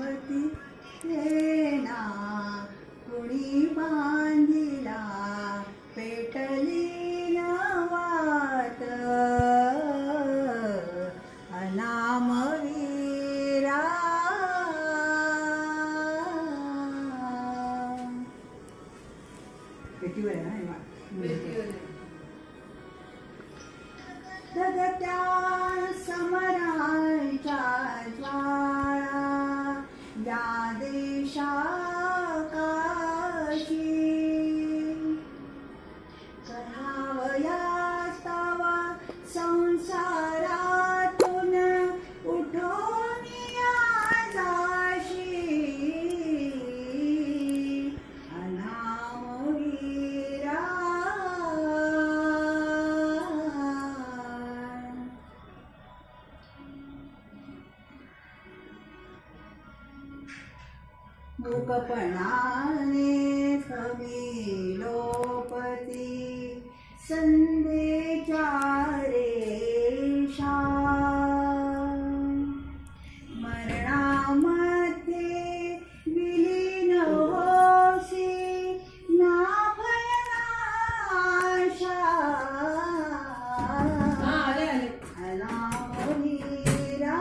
गणपती येना कुणी बांधिला पेटली नवात अनामवीरा पेटीवर आहे ना जगत्या समरांच्या ज्वाळा या देशाकाशी करावयास्तावा संसारातून उठून या जाशी अनामवीरा मूकपणाने समीलोपती संधेच्या रेषा मरणामध्ये विलीन होसी ना भय ना आशा अनामवीरा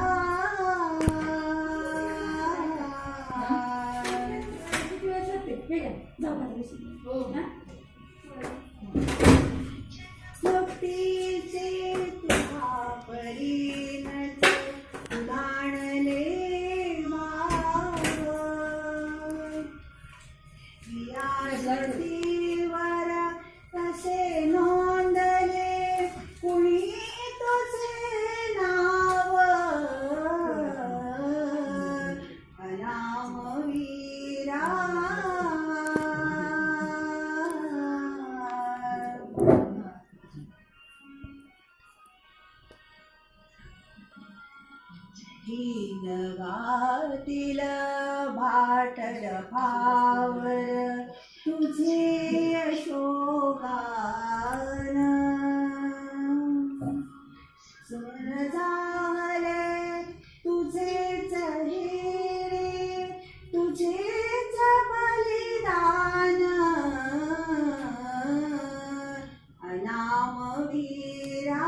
मुक्तीचे तुझा परिणत उधाणले माव या धरतीवर कसे नोंदले कुणी तुझे नाव अनामवीरा गातील भाटल भावर तुझे यशोगान सुन झाले तुझेच हिरे तुझेच बलिदान अनामवीरा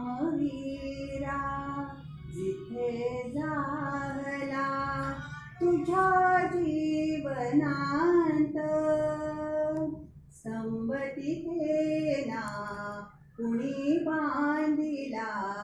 अनामवीरा जिथे जागला तुझ्या